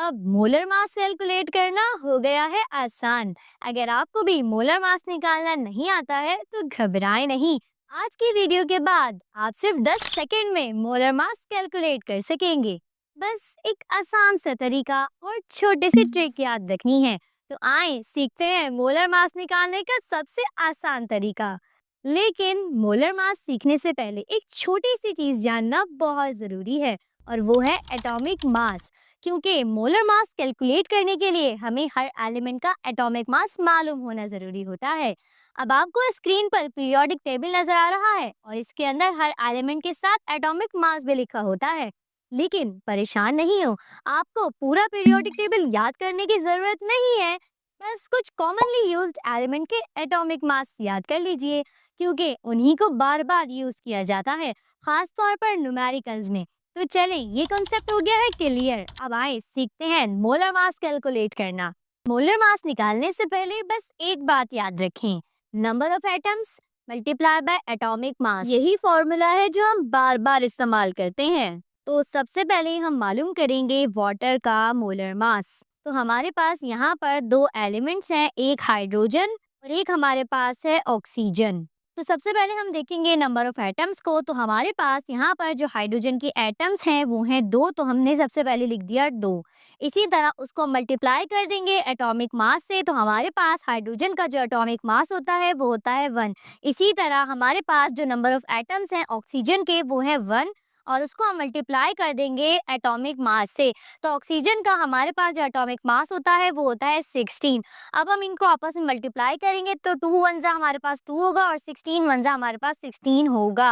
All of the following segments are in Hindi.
अब मोलर मास कैलकुलेट करना हो गया है आसान। अगर आपको भी मोलर मास निकालना नहीं आता है तो घबराएं नहीं। आज की वीडियो के बाद आप सिर्फ 10 सेकंड में मोलर मास कैलकुलेट कर सकेंगे। बस एक आसान सा तरीका और छोटे से ट्रिक याद रखनी है। तो आए सीखते हैं मोलर मास निकालने का सबसे आसान तरीका। लेकिन मोलर मास सीखने से पहले एक छोटी सी चीज जानना बहुत जरूरी है, और वो है एटॉमिक मास। क्योंकि मोलर मास कैलकुलेट करने के लिए हमें हर एलिमेंट का एटॉमिक मास मालूम होना जरूरी होता है। अब आपको स्क्रीन पर पीरियोडिक टेबल नजर आ रहा है और इसके अंदर हर एलिमेंट के साथ एटॉमिक मास भी लिखा होता है। लेकिन परेशान नहीं हो, आपको पूरा पीरियोडिक टेबल याद करने की जरूरत नहीं है। बस कुछ कॉमनली यूज्ड एलिमेंट के एटॉमिक मास याद कर लीजिए, क्योंकि उन्हीं को बार बार यूज किया जाता है, खास तौर पर न्यूमेरिकल्स में। तो चलें, ये कॉन्सेप्ट हो गया है क्लियर। अब आए सीखते हैं मोलर मास कैलकुलेट करना। मोलर मास निकालने से पहले बस एक बात याद रखें, number of atoms multiply by atomic mass, यही फॉर्मूला है जो हम बार बार इस्तेमाल करते हैं। तो सबसे पहले हम मालूम करेंगे वाटर का मोलर मास। तो हमारे पास यहाँ पर दो एलिमेंट्स हैं, एक हाइड्रोजन और एक हमारे पास है ऑक्सीजन। तो सबसे पहले हम देखेंगे नंबर ऑफ एटम्स को। तो हमारे पास यहाँ पर जो हाइड्रोजन की एटम्स हैं वो हैं 2, तो हमने सबसे पहले लिख दिया 2। इसी तरह उसको मल्टीप्लाई कर देंगे एटॉमिक मास से, तो हमारे पास हाइड्रोजन का जो एटॉमिक मास होता है वो होता है 1। इसी तरह हमारे पास जो नंबर ऑफ एटम्स हैं ऑक्सीजन के वो है 1, और उसको हम मल्टीप्लाई कर देंगे एटॉमिक मास से। तो ऑक्सीजन का हमारे पास जो एटॉमिक मास होता है वो होता है 16। अब हम इनको आपस में मल्टीप्लाई करेंगे तो 2 वन जा हमारे पास 2 होगा और 16 वन जा हमारे पास 16 होगा।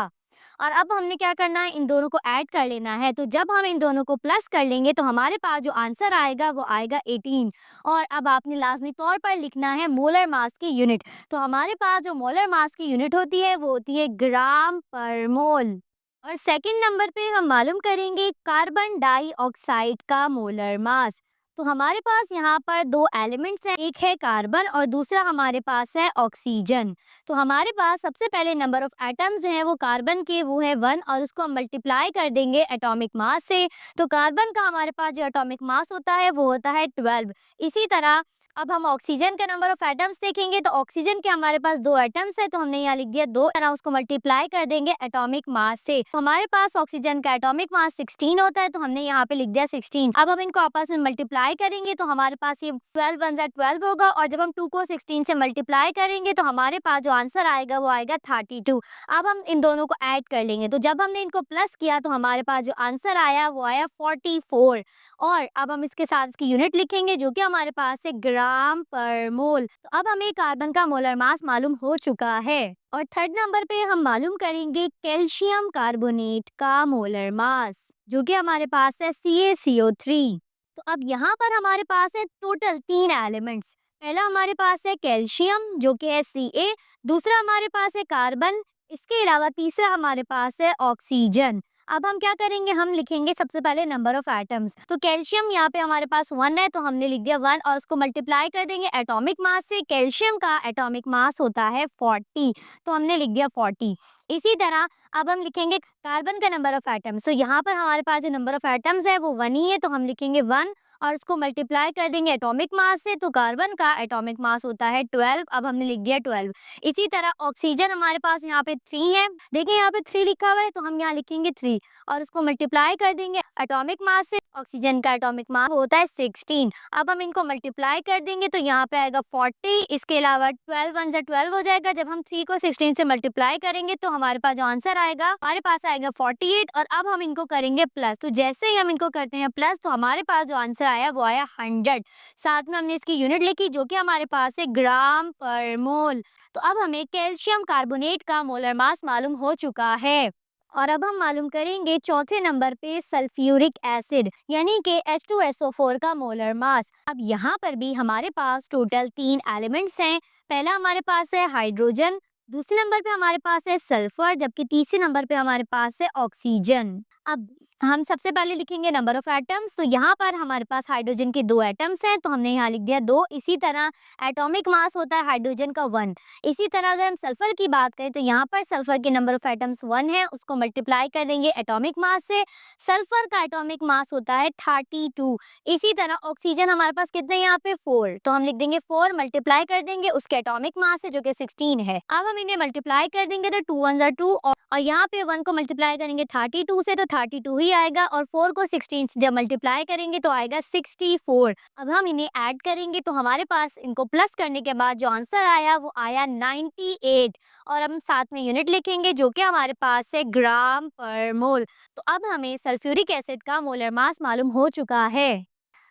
और अब हमने क्या करना है, इन दोनों को ऐड कर लेना है। तो जब हम इन दोनों को प्लस कर लेंगे तो हमारे पास जो आंसर आएगा वो आएगा 18। और अब आपने लाजमी तौर पर लिखना है मोलर मास की यूनिट। तो हमारे पास जो मोलर मास की यूनिट होती है वो होती है ग्राम पर मोल। और सेकंड नंबर पे हम मालूम करेंगे कार्बन डाइऑक्साइड का मोलर मास। तो हमारे पास यहाँ पर दो एलिमेंट्स हैं, एक है कार्बन और दूसरा हमारे पास है ऑक्सीजन। तो हमारे पास सबसे पहले नंबर ऑफ एटम्स जो हैं वो कार्बन के वो है 1, और उसको हम मल्टीप्लाई कर देंगे एटॉमिक मास से। तो कार्बन का हमारे पास जो एटॉमिक मास होता है वो होता है 12। इसी तरह अब हम ऑक्सीजन के नंबर ऑफ एटम्स देखेंगे। तो ऑक्सीजन के हमारे पास 2 एटम्स है, तो हमने यहाँ लिख दिया 2, और उसको मल्टीप्लाई कर देंगे एटॉमिक मास से। तो हमारे पास ऑक्सीजन का एटॉमिक मास 16 होता है, तो हमने यहाँ पे लिख दिया 16। अब हम इनको आपस में मल्टीप्लाई करेंगे तो हमारे पास ये 12 वन जा 12 होगा, और जब हम 2 को 16 से मल्टीप्लाई करेंगे तो हमारे पास जो आंसर आएगा वो आएगा 32। अब हम इन दोनों को ऐड कर लेंगे, तो जब हमने इनको प्लस किया तो हमारे पास जो आंसर आया वो आया 44। और अब हम इसके साथ इसकी यूनिट लिखेंगे जो कि हमारे पास है ग्राम पर मोल। तो अब हमें कार्बन का मोलर मास मालूम हो चुका है। और थर्ड नंबर पे हम मालूम करेंगे कैल्शियम कार्बोनेट का मोलर मास, जो कि हमारे पास है CaCO3। तो अब यहाँ पर हमारे पास है टोटल 3 एलिमेंट्स। पहला हमारे पास है कैल्शियम जो कि है Ca, दूसरा हमारे पास है कार्बन, इसके अलावा तीसरा हमारे पास है ऑक्सीजन। अब हम क्या करेंगे, हम लिखेंगे सबसे पहले नंबर ऑफ एटम्स। तो कैल्शियम यहाँ पे हमारे पास 1 है, तो हमने लिख दिया 1, और उसको मल्टीप्लाई कर देंगे एटॉमिक मास से। कैल्शियम का एटॉमिक मास होता है 40, तो हमने लिख दिया 40। इसी तरह अब हम लिखेंगे कार्बन का नंबर ऑफ एटम्स। तो यहाँ पर हमारे पास जो नंबर ऑफ एटम्स है वो 1 ही है, तो हम लिखेंगे 1, और उसको मल्टीप्लाई कर देंगे एटॉमिक मास से। तो कार्बन का एटॉमिक मास होता है 12, अब हमने लिख दिया 12। इसी तरह ऑक्सीजन हमारे पास यहाँ पे 3 है, देखिए यहाँ पे 3 लिखा हुआ है, तो हम यहाँ लिखेंगे 3, और उसको मल्टीप्लाई कर देंगे एटॉमिक मास से। ऑक्सीजन का एटॉमिक मास होता है 16। अब हम इनको मल्टीप्लाई कर देंगे तो यहाँ पे आएगा 40, इसके अलावा 12 वन जा 12 हो जाएगा। जब हम 3 को 16 से मल्टीप्लाई करेंगे तो हमारे पास जो आंसर आएगा हमारे पास आएगा 48। और अब हम इनको करेंगे प्लस, तो जैसे ही हम इनको करते हैं प्लस तो हमारे पास जो आंसर आया वो आया 100। साथ में हमने इसकी यूनिट लिखी जो कि हमारे पास है ग्राम पर मोल। तो अब हमें कैल्शियम कार्बोनेट का मोलर मास मालूम हो चुका है। और अब हम मालूम करेंगे चौथे नंबर पे सल्फ्यूरिक एसिड यानी कि H2SO4 का मोलर मास। अब यहाँ पर भी हमारे पास टोटल 3 एलिमेंट्स हैं। पहला हमारे पास है हाइड्रोजन, दूसरे नंबर पे हमारे पास है सल्फर, जबकि तीसरे नंबर पे हमारे पास है ऑक्सीजन। अब हम सबसे पहले लिखेंगे नंबर ऑफ एटम्स। तो यहाँ पर हमारे पास हाइड्रोजन के 2 एटम्स हैं, तो हमने यहाँ लिख दिया 2। इसी तरह एटॉमिक मास होता है हाइड्रोजन का 1। इसी तरह अगर हम सल्फर की बात करें तो यहाँ पर सल्फर के नंबर ऑफ एटम्स 1 है, उसको मल्टीप्लाई कर देंगे एटॉमिक मास से। सल्फर का एटॉमिक मास होता है 32। इसी तरह ऑक्सीजन हमारे पास कितने यहाँ पे 4, तो हम लिख देंगे 4 मल्टीप्लाई कर देंगे उसके एटॉमिक मास से जो कि 16 है। अब हम इन्हें मल्टीप्लाई कर देंगे तो 2 1 2 और यहाँ पे 1 को मल्टीप्लाई करेंगे 32 से तो 32 ही आएगा, और 4 को 16 से जब मल्टीप्लाई करेंगे तो आएगा 64। अब हम इन्हें ऐड करेंगे तो हमारे पास इनको प्लस करने के बाद जो आंसर आया वो आया 98। और हम साथ में यूनिट लिखेंगे जो कि हमारे पास है ग्राम पर मोल। तो अब हमें सल्फ्यूरिक एसिड का मोलर मास मालूम हो चुका है।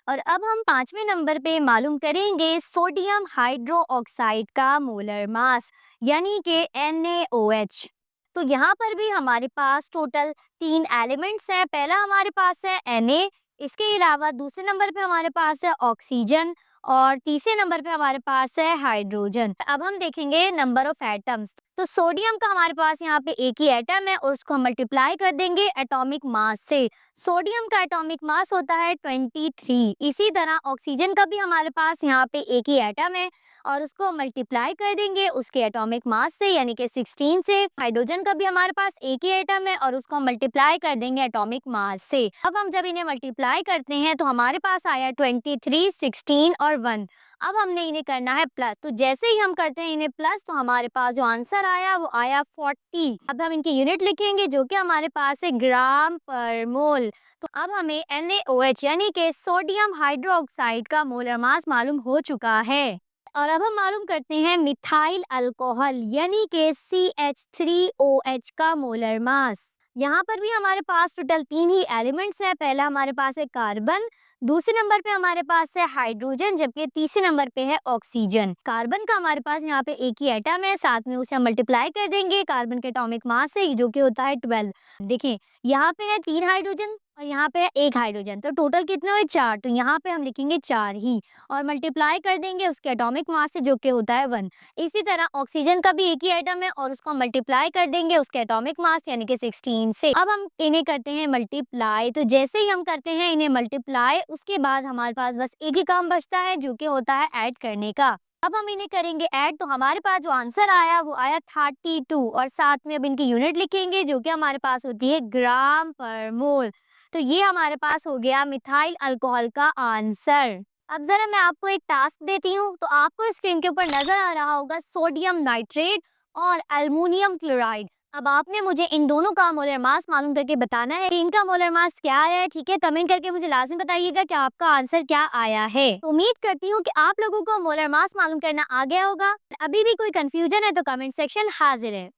और अब हम 5वें नंबर पे मालूम करेंगे सोडियम हाइड्रो ऑक्साइड का मोलर मास, यानी कि NaOH। तो यहाँ पर भी हमारे पास टोटल 3 एलिमेंट्स हैं। पहला हमारे पास है Na, इसके अलावा दूसरे नंबर पे हमारे पास है ऑक्सीजन, और तीसरे नंबर पे हमारे पास है हाइड्रोजन। अब हम देखेंगे नंबर ऑफ एटम्स। तो सोडियम का हमारे पास यहाँ पे एक ही एटम है और उसको हम मल्टीप्लाई कर देंगे एटॉमिक मास से। सोडियम का एटॉमिक मास होता है 23। इसी तरह ऑक्सीजन का भी हमारे पास यहाँ पे एक ही एटम है और उसको मल्टीप्लाई कर देंगे उसके एटॉमिक मास से, यानी कि 16 से। हाइड्रोजन का भी हमारे पास एक ही एटम है और उसको मल्टीप्लाई कर देंगे एटॉमिक मास से। अब हम जब इन्हें मल्टीप्लाई करते हैं तो हमारे पास आया 23, 16 और 1। अब हमने इन्हें करना है प्लस, तो जैसे ही हम करते हैं इन्हें प्लस तो हमारे पास जो आंसर आया वो आया 40। अब हम इनकी यूनिट लिखेंगे जो कि हमारे पास है ग्राम पर मोल। तो अब हमें NaOH यानी कि सोडियम हाइड्रोक्साइड का मोलर मास मालूम हो चुका है। और अब हम मालूम करते हैं मिथाइल अल्कोहल यानी कि CH3OH का मोलर मास। यहाँ पर भी हमारे पास टोटल 3 ही एलिमेंट्स हैं। पहला हमारे पास है कार्बन, दूसरे नंबर पे हमारे पास है हाइड्रोजन, जबकि तीसरे नंबर पे है ऑक्सीजन। कार्बन का हमारे पास यहाँ पे एक ही एटम है, साथ में उसे हम मल्टीप्लाई कर देंगे कार्बन के एटॉमिक मास से जो कि होता है 12। देखिए यहाँ पे है 3 हाइड्रोजन और यहाँ पे है 1 हाइड्रोजन, तो टोटल कितने हुए 4। तो यहाँ पे हम लिखेंगे 4 ही और मल्टीप्लाई कर देंगे उसके एटॉमिक मास से जो कि होता है 1। इसी तरह ऑक्सीजन का भी एक ही एटम है और उसको मल्टीप्लाई कर देंगे उसके एटॉमिक मास यानी कि 16 से। अब हम इन्हें करते हैं मल्टीप्लाई, तो जैसे ही हम करते हैं इन्हें मल्टीप्लाई उसके बाद हमारे पास बस एक ही काम बचता है जो कि होता है ऐड करने का। अब हम इन्हें करेंगे ऐड, तो हमारे पास जो आंसर आया वो आया 32 और साथ में अब इनकी यूनिट लिखेंगे जो कि हमारे पास होती है ग्राम पर मोल। तो ये हमारे पास हो गया मिथाइल अल्कोहल का आंसर। अब जरा मैं आपको एक टास्क देती हूँ, तो आपको स्क्रीन के ऊपर नजर आ रहा होगा सोडियम नाइट्रेट और एल्युमिनियम क्लोराइड। अब आपने मुझे इन दोनों का मोलर मास मालूम करके बताना है कि इनका मोलर मास क्या आया है। ठीक है, कमेंट करके मुझे लाजमी बताइएगा कि आपका आंसर क्या आया है। तो उम्मीद करती हूँ कि आप लोगों को मोलर मास मालूम करना आ गया होगा। अभी भी कोई कंफ्यूजन है तो कमेंट सेक्शन हाजिर है।